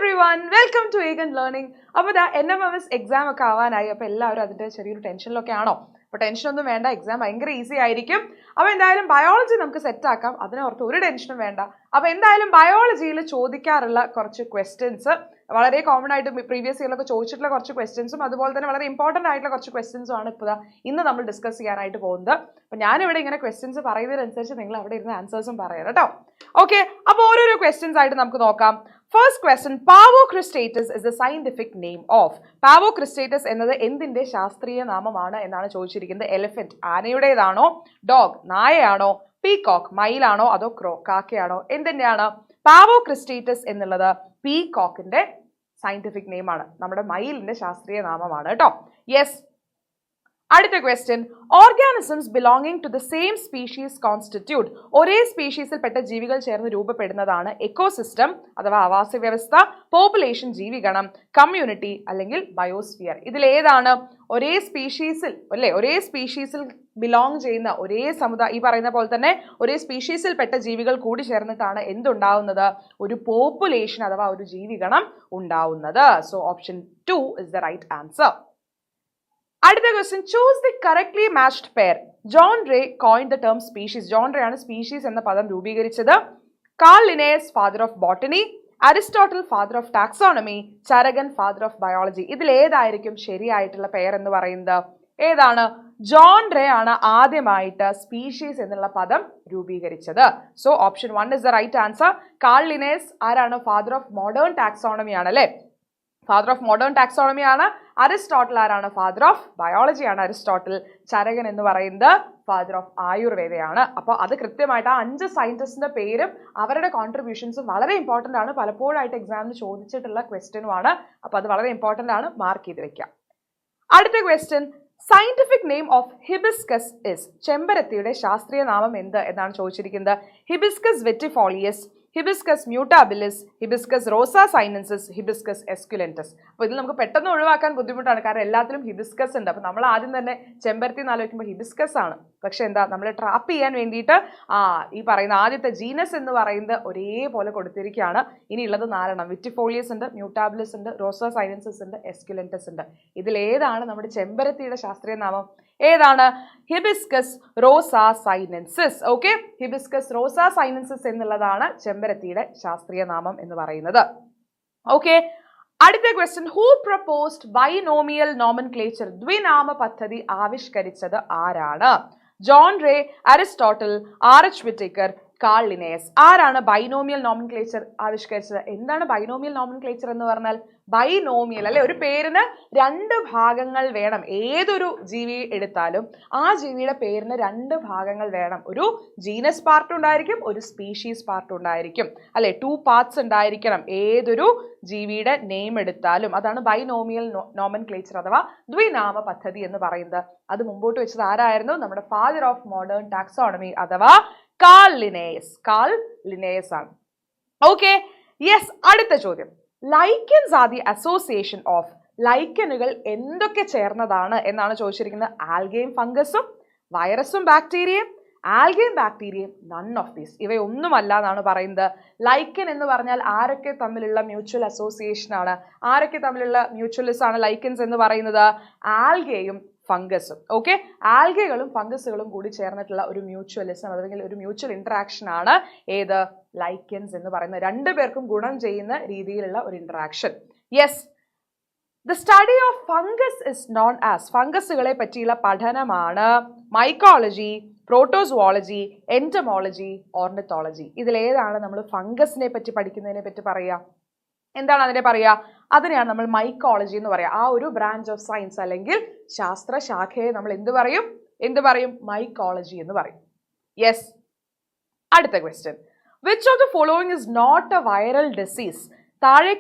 everyone, welcome to Egan Learning. അപ്പോൾ NMMS exam ഒക്കെ ആവാനായി. അപ്പോൾ എല്ലാവരും അതിന്റെ ചെറിയൊരു ടെൻഷനിലൊക്കെ ആണോ? അപ്പോൾ ടെൻഷൻ ഒന്നും വേണ്ട, എക്സാം ഭയങ്കര ഈസി ആയിരിക്കും. അപ്പോൾ എന്തായാലും ബയോളജി നമുക്ക് സെറ്റ് ആക്കാം, അതിനോർത്ത് ഒരു ടെൻഷനും വേണ്ട. അപ്പോൾ എന്തായാലും ബയോളജിയിൽ ചോദിക്കാറുള്ള കുറച്ച് ക്വസ്റ്റ്യൻസ് വളരെ കോമൺ ആയിട്ട് പ്രീവിയസ് ഇയറിലൊക്കെ ചോദിച്ചിട്ടുള്ള കുറച്ച് ക്വസ്റ്റ്യൻസും അതുപോലെ തന്നെ വളരെ ഇമ്പോർട്ടൻ്റ് ആയിട്ടുള്ള കുറച്ച് ക്വസ്റ്റ്യൻസും ആണ് ഇപ്പോൾ ഇന്ന് നമ്മൾ ഡിസ്കസ് ചെയ്യാനായിട്ട് പോകുന്നത്. അപ്പോൾ ഞാനിവിടെ ഇങ്ങനെ ക്വസ്റ്റ്യൻസ് പറയുന്നതിനനുസരിച്ച് നിങ്ങൾ അവിടെ ഇരുന്ന് ആൻസേഴ്സും പറയാം കേട്ടോ. ഓക്കെ, അപ്പോൾ ഓരോരോ ക്വസ്റ്റ്യൻസ് ആയിട്ട് നമുക്ക് നോക്കാം. First question, Pavocristatus is the scientific name of. Pavocristatus എന്നത് എന്തിന്റെ ശാസ്ത്രീയ നാമമാണ് എന്നാണ് ചോദിച്ചിരിക്കുന്നത്. എലിഫന്റ് ആനയുടേതാണോ, ഡോഗ് നായയാണോ, പീകോക്ക് മയിലാണോ, അതോ ക്രോ കാക്കയാണോ, എന്തിന്റെയാണ്? പാവോക്രിസ്റ്റേറ്റസ് എന്നുള്ളത് പീകോക്കിന്റെ സയന്റിഫിക് നെയിം ആണ്, നമ്മുടെ മയിലിന്റെ ശാസ്ത്രീയ നാമമാണ് കേട്ടോ. യെസ്. അടുത്ത question, organisms belonging to the same species constitute. ഒരേ സ്പീഷീസിൽ പെട്ട ജീവികൾ ചേർന്ന് രൂപപ്പെടുന്നതാണ് എക്കോസിസ്റ്റം അഥവാ ആവാസ വ്യവസ്ഥ, പോപ്പുലേഷൻ ജീവിഗണം, കമ്മ്യൂണിറ്റി അല്ലെങ്കിൽ ബയോസ്ഫിയർ. ഇതിലേതാണ്? ഒരേ സ്പീഷീസിൽ അല്ലേ, ഒരേ സ്പീഷീസിൽ ബിലോങ് ചെയ്യുന്ന ഒരേ സമുദായം, ഈ പറയുന്ന പോലെ തന്നെ ഒരേ സ്പീഷീസിൽ പെട്ട ജീവികൾ കൂടി ചേർന്നിട്ടാണ് എന്തുണ്ടാവുന്നത്? ഒരു പോപ്പുലേഷൻ അഥവാ ഒരു ജീവിഗണം ഉണ്ടാവുന്നത്. So option 2 is the right answer. അടുത്ത question, choose the correctly matched pair. John Ray coined the term species. John Ray ആണ് സ്പീഷീസ് എന്ന പദം രൂപീകരിച്ചത്. Carl Linnaeus father of botany, Aristotle father of taxonomy, ചരകൻ ഫാദർ ഓഫ് ബയോളജി. ഇതിൽ ഏതായിരിക്കും ശരിയായിട്ടുള്ള pair എന്ന് പറയുന്നത്? ഏതാണ്? ജോൺ റേ ആണ് ആദ്യമായിട്ട് സ്പീഷീസ് എന്നുള്ള പദം രൂപീകരിച്ചത്. So option 1 is the right answer. Carl Linnaeus ആരാണ്? ഫാദർ ഓഫ് മോഡേൺ ടാക്സോണമി ആണ് അല്ലേ, ഫാദർ ഓഫ് മോഡേൺ ടാക്സോണമി ആണ്. അരിസ്റ്റോട്ടിൽ ആരാണ്? ഫാദർ ഓഫ് ബയോളജി ആണ് അരിസ്റ്റോട്ടിൽ. ചരകൻ എന്ന് പറയുന്നത് ഫാദർ ഓഫ് ആയുർവേദയാണ്. അപ്പോൾ അത് കൃത്യമായിട്ട് ആ 5 സയന്റിസ്റ്റിന്റെ പേരും അവരുടെ കോൺട്രിബ്യൂഷൻസും വളരെ ഇമ്പോർട്ടൻ്റ് ആണ്, പലപ്പോഴായിട്ട് എക്സാമിന് ചോദിച്ചിട്ടുള്ള ക്വസ്റ്റ്യനുമാണ്. അപ്പോൾ അത് വളരെ ഇമ്പോർട്ടൻ്റ് ആണ്, മാർക്ക് ചെയ്ത് വെക്കാം. അടുത്ത question, scientific name of hibiscus is. ചെമ്പരത്തിയുടെ ശാസ്ത്രീയ നാമം എന്ത് എന്നാണ് ചോദിച്ചിരിക്കുന്നത്. Hibiscus vitifolius, hibiscus mutabilis, hibiscus rosa sinensis, hibiscus esculentus. അപ്പോൾ ഇതിൽ നമുക്ക് പെട്ടെന്ന് ഒഴിവാക്കാൻ ബുദ്ധിമുട്ടാണ്, കാരണം എല്ലാത്തിലും ഹിബിസ്കസ് ഉണ്ട്. അപ്പോൾ നമ്മൾ ആദ്യം തന്നെ ചെമ്പരത്തി എന്ന് ആലോചിക്കുമ്പോൾ ഹിബിസ്കസ് ആണ്. പക്ഷെ എന്താ, നമ്മളെ ട്രാപ്പ് ചെയ്യാൻ വേണ്ടിയിട്ട് ഈ പറയുന്ന ആദ്യത്തെ ജീനസ് എന്ന് പറയുന്നത് ഒരേപോലെ കൊടുത്തിരിക്കുകയാണ്. ഇനിയുള്ളത് 4 വിറ്റിഫോളിയസ് ഉണ്ട്, മ്യൂട്ടാബിലിസ് ഉണ്ട്, റോസാ സൈനൻസിസ് ഉണ്ട്, എസ്ക്യുലൻറ്റസ് ഉണ്ട്. ഇതിലേതാണ് നമ്മുടെ ചെമ്പരത്തിയുടെ ശാസ്ത്രീയ നാമം? ഏതാണ്? Hibiscus rosa sinensis. Okay, hibiscus rosa sinensis എന്നുള്ളതാണ് ചെമ്പരത്തിയുടെ ശാസ്ത്രീയ നാമം എന്ന് പറയുന്നത്. ഓക്കെ, അടുത്ത question, who proposed binomial nomenclature. ദ്വിനാമ പദ്ധതി ആവിഷ്കരിച്ചത് ആരാണ്? John Ray, Aristotle, RH Whittaker, Carl Linnaeus. ആരാണ് ബൈനോമിയൽ നോമൻക്ലേച്ചർ ആവിഷ്കരിച്ചത്? എന്താണ് ബൈനോമിയൽ നോമൻക്ലേച്ചർ എന്ന് പറഞ്ഞാൽ? ബൈനോമിയൽ അല്ലെ, ഒരു പേരിന് 2 ഭാഗങ്ങൾ വേണം. ഏതൊരു ജീവി എടുത്താലും ആ ജീവിയുടെ പേരിന് 2 ഭാഗങ്ങൾ വേണം. ഒരു ജീനസ് പാർട്ട് ഉണ്ടായിരിക്കും, ഒരു സ്പീഷീസ് പാർട്ട് ഉണ്ടായിരിക്കും അല്ലെ, 2 പാർട്സ് ഉണ്ടായിരിക്കണം ഏതൊരു ജീവിയുടെ നെയിം എടുത്താലും. അതാണ് ബൈനോമിയൽ നോമൻക്ലേച്ചർ അഥവാ ദ്വിനാമ പദ്ധതി എന്ന് പറയുന്നത്. അത് മുമ്പോട്ട് വെച്ചത് ആരായിരുന്നു? നമ്മുടെ ഫാദർ ഓഫ് മോഡേൺ ടാക്സോണമി അഥവാ കാൾ ലിനേയസ് ആണ്. Okay, yes. അടുത്ത ചോദ്യം, lichens are the association of. ലൈക്കനുകൾ എന്തൊക്കെ ചേർന്നതാണ് എന്നാണ് ചോദിച്ചിരിക്കുന്നത്. ആൽഗയും ഫംഗസും, വൈറസും ബാക്ടീരിയയും, ആൽഗയും ബാക്ടീരിയയും, നൺ ഓഫ് ദീസ്. ഇവയൊന്നുമല്ല എന്നാണ് പറയുന്നത്. ലൈക്കൻ എന്ന് പറഞ്ഞാൽ ആരൊക്കെ തമ്മിലുള്ള മ്യൂച്വൽ അസോസിയേഷൻ ആണ്, ആരൊക്കെ തമ്മിലുള്ള മ്യൂച്വലിസ് ആണ് ലൈക്കൻസ് എന്ന് പറയുന്നത്? ആൽഗയും ഫംഗസും. ഓക്കെ, ആൽഗകളും ഫംഗസുകളും കൂടി ചേർന്നിട്ടുള്ള ഒരു മ്യൂച്വലിസം അല്ലെങ്കിൽ ഒരു മ്യൂച്വൽ ഇന്ററാക്ഷൻ ആണ് ഏത്? ലൈക്കൻസ് എന്ന് പറയുന്നത്. 2 പേർക്കും ഗുണം ചെയ്യുന്ന രീതിയിലുള്ള ഒരു interaction. Yes. The study of fungus is known as. ഫംഗസുകളെ പറ്റിയുള്ള പഠനമാണ് മൈക്കോളജി, പ്രോട്ടോസുവോളജി, എൻറ്റമോളജി, ഓർണിത്തോളജി. ഇതിലേതാണ് നമ്മൾ ഫംഗസിനെ പറ്റി പഠിക്കുന്നതിനെ പറ്റി പറയുക? എന്താണ് അതിനെ പറയുക? അതിനെയാണ് നമ്മൾ മൈക്കോളജി എന്ന് പറയുക. ആ ഒരു ബ്രാഞ്ച് ഓഫ് സയൻസ് അല്ലെങ്കിൽ ശാസ്ത്ര ശാഖയെ നമ്മൾ എന്ത് പറയും? മൈക്കോളജി എന്ന് പറയും. യെസ്. അടുത്ത question, which of the following is not a viral disease. താഴെ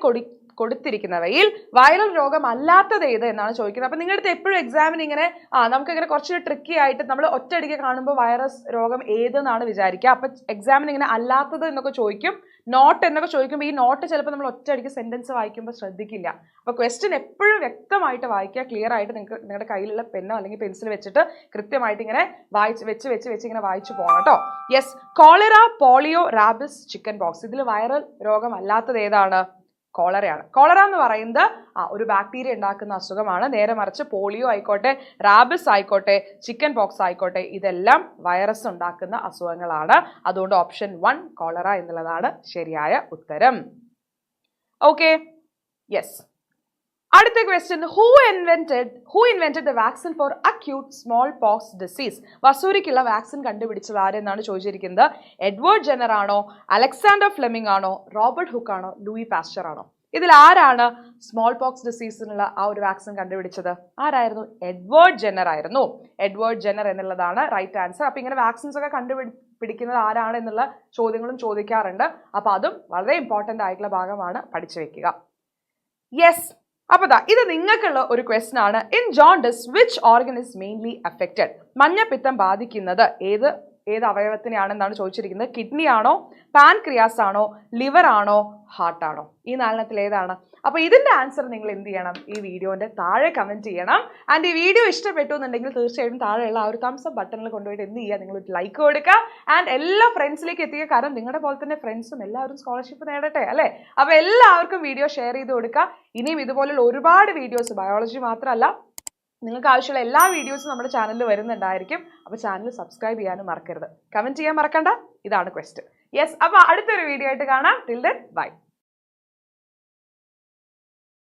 കൊടുത്തിരിക്കുന്നവയിൽ വൈറൽ രോഗം അല്ലാത്തത് ഏത് എന്നാണ് ചോദിക്കുന്നത്. അപ്പൊ നിങ്ങളുടെ അടുത്ത് എപ്പോഴും എക്സാമിന് ഇങ്ങനെ നമുക്കിങ്ങനെ കുറച്ച് ട്രിക്കി ആയിട്ട് നമ്മൾ ഒറ്റയടിക്ക് കാണുമ്പോൾ വൈറസ് രോഗം ഏതെന്നാണ് വിചാരിക്കുക. അപ്പൊ എക്സാമിന് ഇങ്ങനെ അല്ലാത്തത് എന്നൊക്കെ ചോദിക്കും, നോട്ട് എന്നൊക്കെ ചോദിക്കുമ്പോൾ ഈ നോട്ട് ചിലപ്പോൾ നമ്മൾ ഒറ്റയടിക്ക് സെന്റൻസ് വായിക്കുമ്പോൾ ശ്രദ്ധിക്കില്ല. അപ്പോൾ ക്വസ്റ്റ്യൻ എപ്പോഴും വ്യക്തമായിട്ട് വായിക്കുക, ക്ലിയർ ആയിട്ട് നിങ്ങളുടെ കയ്യിലുള്ള പെന്നോ അല്ലെങ്കിൽ പെൻസിൽ വെച്ചിട്ട് കൃത്യമായിട്ട് ഇങ്ങനെ വെച്ച് ഇങ്ങനെ വായിച്ചു പോകണം കേട്ടോ. Yes, cholera, polio, rabies, chicken pox. ഇതിൽ വൈറൽ രോഗം അല്ലാത്തത് ഏതാണ്? കോളറയാണ്. കോളറ എന്ന് പറയുന്നത് ഒരു ബാക്ടീരിയ ഉണ്ടാക്കുന്ന അസുഖമാണ്. നേരെ മറിച്ച് പോളിയോ ആയിക്കോട്ടെ, റാബിസ് ആയിക്കോട്ടെ, ചിക്കൻ പോക്സ് ആയിക്കോട്ടെ, ഇതെല്ലാം വൈറസ് ഉണ്ടാക്കുന്ന അസുഖങ്ങളാണ്. അതുകൊണ്ട് ഓപ്ഷൻ 1 കോളറ എന്നുള്ളതാണ് ശരിയായ ഉത്തരം. Okay, yes. അടുത്ത question, who invented the vaccine for acute smallpox disease? വസൂരിക്കുള്ള വാക്സിൻ കണ്ടുപിടിച്ചത് ആരെന്നാണ് ചോദിച്ചിരിക്കുന്നത്. എഡ്വേർഡ് ജെന്നർ ആണോ, അലക്സാണ്ടർ ഫ്ലെമിംഗ് ആണോ, റോബർട്ട് ഹുക്ക് ആണോ, ലൂയി പാസ്ചർ ആണോ? ഇതിൽ ആരാണ് സ്മോൾ പോക്സ് ഡിസീസിനുള്ള ഒരു വാക്സിൻ കണ്ടുപിടിച്ചത്? ആരായിരുന്നു? എഡ്വേർഡ് ജെന്നർ ആയിരുന്നു. എഡ്വേർഡ് ജെന്നർ എന്നുള്ളതാണ് റൈറ്റ് ആൻസർ. അപ്പൊ ഇങ്ങനെ വാക്സിൻസ് ഒക്കെ കണ്ടുപിടിക്കുന്നത് ആരാണ് എന്നുള്ള ചോദ്യങ്ങളും ചോദിക്കാറുണ്ട്. അപ്പൊ അതും വളരെ ഇമ്പോർട്ടന്റ് ആയിട്ടുള്ള ഭാഗമാണ്, പഠിച്ചു വെക്കുക. യെസ്, അപ്പൊ ഇത് നിങ്ങൾക്കുള്ള ഒരു ക്വസ്റ്റ്യൻ ആണ്. In jaundice which organ is mainly affected? മഞ്ഞപ്പിത്തം ബാധിക്കുന്നത് ഏത് അവയവത്തിനെയാണെന്നാണ് ചോദിച്ചിരിക്കുന്നത്. കിഡ്നി ആണോ, പാൻക്രിയാസ് ആണോ, ലിവർ ആണോ, ഹാർട്ട് ആണോ? ഈ 4 ഏതാണ്? അപ്പൊ ഇതിന്റെ ആൻസർ നിങ്ങൾ എന്ത് ചെയ്യണം? ഈ വീഡിയോന്റെ താഴെ കമന്റ് ചെയ്യണം. ആൻഡ് ഈ വീഡിയോ ഇഷ്ടപ്പെട്ടു എന്നുണ്ടെങ്കിൽ തീർച്ചയായിട്ടും താഴെയുള്ള ഒരു തംസ് അപ്പ് ബട്ടണിൽ കൊണ്ടുപോയിട്ട് എന്ത് ചെയ്യുക? നിങ്ങൾ ഒരു ലൈക്ക് കൊടുക്കുക ആൻഡ് എല്ലാ ഫ്രണ്ട്സിലേക്ക് എത്തിക്കുക. കാരണം നിങ്ങളുടെ പോലെ തന്നെ ഫ്രണ്ട്സും എല്ലാവരും സ്കോളർഷിപ്പ് നേടട്ടെ അല്ലേ? അപ്പൊ എല്ലാവർക്കും വീഡിയോ ഷെയർ ചെയ്ത് കൊടുക്കുക. ഇനിയും ഇതുപോലുള്ള ഒരുപാട് വീഡിയോസ്, ബയോളജി മാത്രമല്ല, നിങ്ങൾക്ക് ആവശ്യമുള്ള എല്ലാ വീഡിയോസും നമ്മുടെ ചാനലിൽ വരുന്നുണ്ടായിരിക്കും. അപ്പോൾ ചാനൽ സബ്സ്ക്രൈബ് ചെയ്യാനും മറക്കരുത്. കമന്റ് ചെയ്യാൻ മറക്കണ്ട. ഇതാണ് ക്വസ്റ്റ്യൻ. യെസ്, അപ്പോൾ അടുത്തൊരു വീഡിയോ ആയിട്ട് കാണാം. Till then bye.